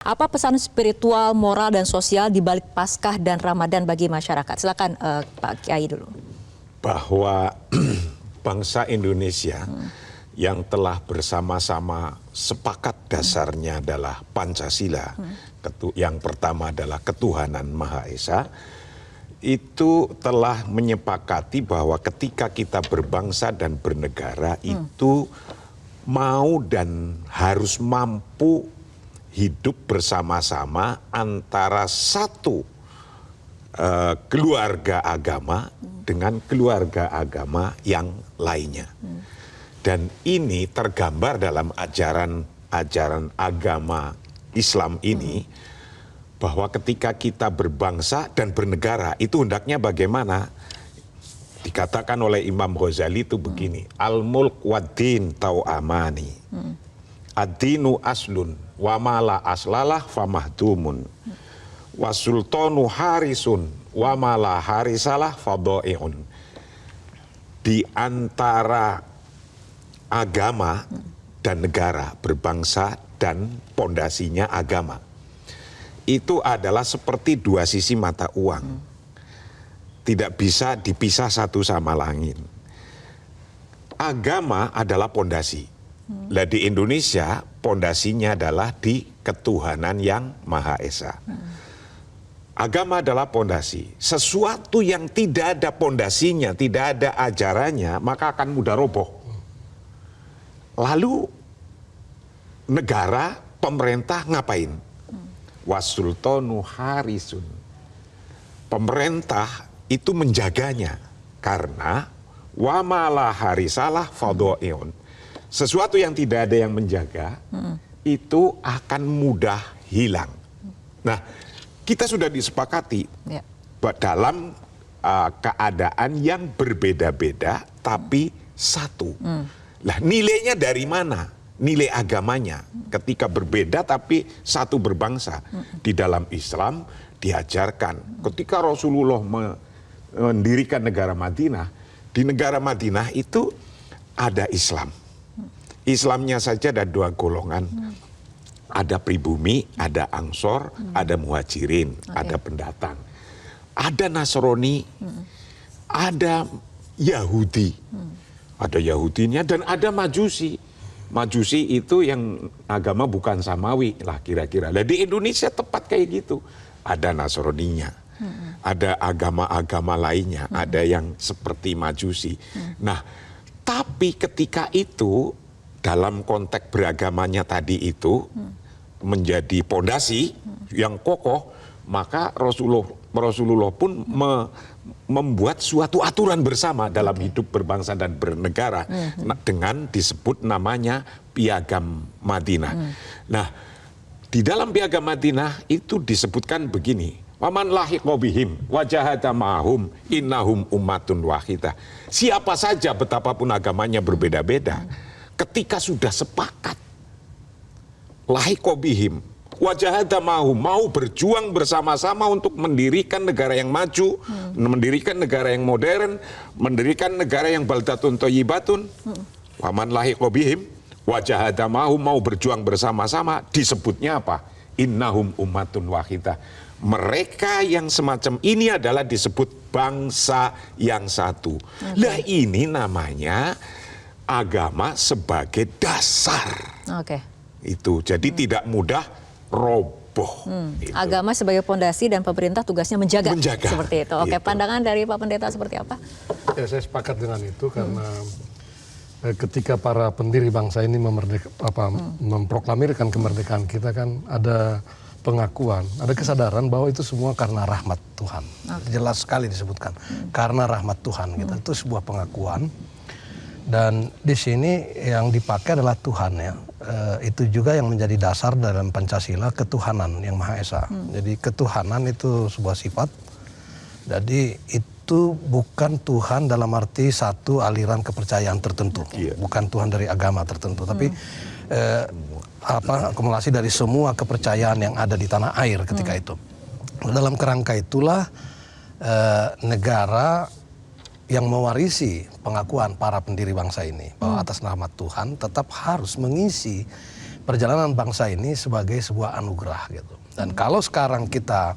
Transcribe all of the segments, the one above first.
Apa pesan spiritual, moral, dan sosial di balik Paskah dan Ramadan bagi masyarakat? Silakan Pak Kiai dulu. Bahwa bangsa Indonesia yang telah bersama-sama sepakat dasarnya adalah Pancasila, yang pertama adalah ketuhanan Maha Esa, itu telah menyepakati bahwa ketika kita berbangsa dan bernegara itu mau dan harus mampu hidup bersama-sama antara satu keluarga agama dengan keluarga agama yang lainnya. Dan ini tergambar dalam ajaran agama Islam ini, bahwa ketika kita berbangsa dan bernegara itu hendaknya bagaimana? Dikatakan oleh Imam Ghazali itu begini, al-mulk wad-din tau'amani, ad-dinu aslun wa mala aslalah famahdumun, wasultanu harisun wa mala harisalah fado'iun. Di antara agama dan negara, berbangsa dan pondasinya agama, itu adalah seperti dua sisi mata uang, tidak bisa dipisah satu sama lain. Agama adalah pondasi. Lah di Indonesia pondasinya adalah di ketuhanan yang Maha Esa. Agama adalah pondasi. Sesuatu yang tidak ada pondasinya, tidak ada ajarannya, maka akan mudah roboh. Lalu negara, pemerintah ngapain? Wasultanu harisun. Pemerintah itu menjaganya, karena wamala harisalah fado'iun. Sesuatu yang tidak ada yang menjaga itu akan mudah hilang. Nah, kita sudah disepakati dalam keadaan yang berbeda-beda tapi satu. Lah, nilainya dari mana? Nilai agamanya ketika berbeda tapi satu berbangsa. Di dalam Islam diajarkan ketika Rasulullah mendirikan negara Madinah, di negara Madinah itu ada Islam. Islamnya saja ada dua golongan. Ada pribumi, ada Ansor, ada Muhajirin, ada pendatang. Ada Nasrani, ada Yahudi. Ada Yahudinya dan ada Majusi. Majusi itu yang agama bukan Samawi lah kira-kira. Nah, di Indonesia tepat kayak gitu. Ada Nasraninya, ada agama-agama lainnya, ada yang seperti Majusi. Nah, tapi ketika itu dalam konteks beragamanya tadi itu menjadi pondasi yang kokoh, maka Rasulullah pun membuat suatu aturan bersama dalam hidup berbangsa dan bernegara dengan disebut namanya Piagam Madinah. Nah, di dalam Piagam Madinah itu disebutkan begini, waman lahiqa bihim wajahada ma'hum innahum ummatun wahidah. Siapa saja betapapun agamanya berbeda-beda, ketika sudah sepakat lahiqa bihim wajahada ma'hum, mau berjuang bersama-sama untuk mendirikan negara yang maju, mendirikan negara yang modern, mendirikan negara yang baldatun thayyibatun. Waman lahiqa bihim wajahada ma'hum, mau berjuang bersama-sama, disebutnya apa? Innahum ummatun wahidah. Mereka yang semacam ini adalah disebut bangsa yang satu. Lah, ini namanya agama sebagai dasar. Itu jadi tidak mudah roboh. Gitu. Agama sebagai pondasi dan pemerintah tugasnya menjaga. Seperti itu. Oke, pandangan dari Pak Pendeta seperti apa? Ya, saya sepakat dengan itu karena ketika para pendiri bangsa ini memproklamirkan kemerdekaan kita, kan ada pengakuan, ada kesadaran bahwa itu semua karena rahmat Tuhan. Jelas sekali disebutkan karena rahmat Tuhan. Gitu. Itu sebuah pengakuan. Dan di sini yang dipakai adalah Tuhan, ya. Itu juga yang menjadi dasar dalam Pancasila, ketuhanan yang Maha Esa. Jadi ketuhanan itu sebuah sifat. Jadi itu bukan Tuhan dalam arti satu aliran kepercayaan tertentu, bukan Tuhan dari agama tertentu, tapi akumulasi dari semua kepercayaan yang ada di tanah air ketika itu. Dalam kerangka itulah negara yang mewarisi pengakuan para pendiri bangsa ini bahwa atas rahmat Tuhan tetap harus mengisi perjalanan bangsa ini sebagai sebuah anugerah gitu. Dan kalau sekarang kita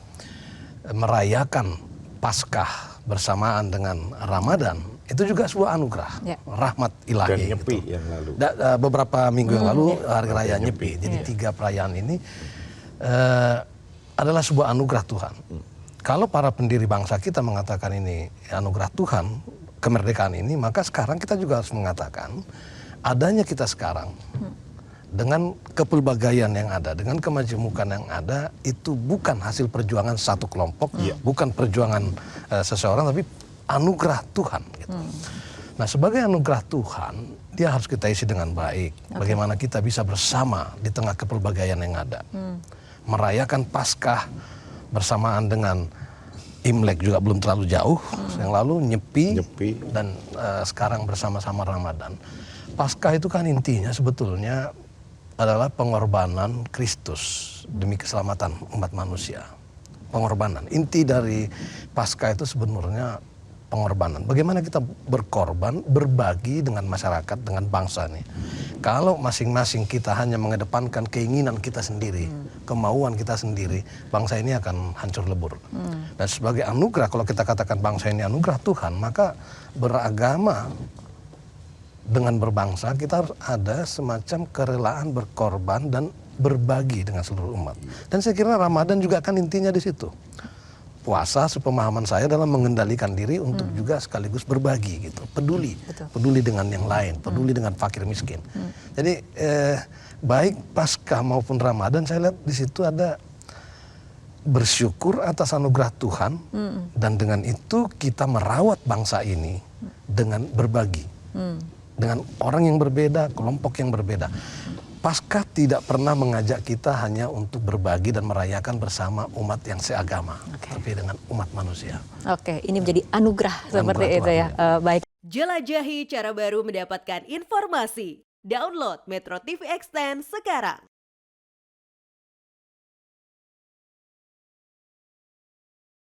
merayakan Paskah bersamaan dengan Ramadan, itu juga sebuah anugerah, rahmat ilahi. Dan Nyepi gitu. yang lalu. Beberapa minggu yang lalu hari raya Nyepi. Jadi 3 perayaan ini adalah sebuah anugerah Tuhan. Kalau para pendiri bangsa kita mengatakan ini anugerah Tuhan, kemerdekaan ini, maka sekarang kita juga harus mengatakan adanya kita sekarang dengan kepelbagaian yang ada, dengan kemajemukan yang ada, itu bukan hasil perjuangan satu kelompok, bukan perjuangan seseorang, tapi anugerah Tuhan. Gitu. Nah, sebagai anugerah Tuhan, dia harus kita isi dengan baik. Bagaimana kita bisa bersama di tengah kepelbagaian yang ada, merayakan Paskah bersamaan dengan Imlek juga belum terlalu jauh, yang lalu Nyepi. Dan sekarang bersama-sama Ramadan. Paskah itu kan intinya sebetulnya adalah pengorbanan Kristus demi keselamatan umat manusia. Pengorbanan. Inti dari Paskah itu sebenarnya pengorbanan. Bagaimana kita berkorban, berbagi dengan masyarakat, dengan bangsa nih. Kalau masing-masing kita hanya mengedepankan keinginan kita sendiri, kemauan kita sendiri, bangsa ini akan hancur lebur. Dan sebagai anugerah, kalau kita katakan bangsa ini anugerah Tuhan, maka beragama dengan berbangsa, kita harus ada semacam kerelaan berkorban dan berbagi dengan seluruh umat. Dan saya kira Ramadan juga kan intinya di situ. Puasa, sepemahaman saya, dalam mengendalikan diri untuk juga sekaligus berbagi gitu, peduli dengan yang lain, peduli dengan fakir miskin. Jadi baik Paskah maupun Ramadan, saya lihat di situ ada bersyukur atas anugerah Tuhan, dan dengan itu kita merawat bangsa ini dengan berbagi. Dengan orang yang berbeda, kelompok yang berbeda. Paskah tidak pernah mengajak kita hanya untuk berbagi dan merayakan bersama umat yang seagama, tapi dengan umat manusia. Oke, ini menjadi anugerah seperti itu ya. Baik. Jelajahi cara baru mendapatkan informasi. Download Metro TV Extend sekarang.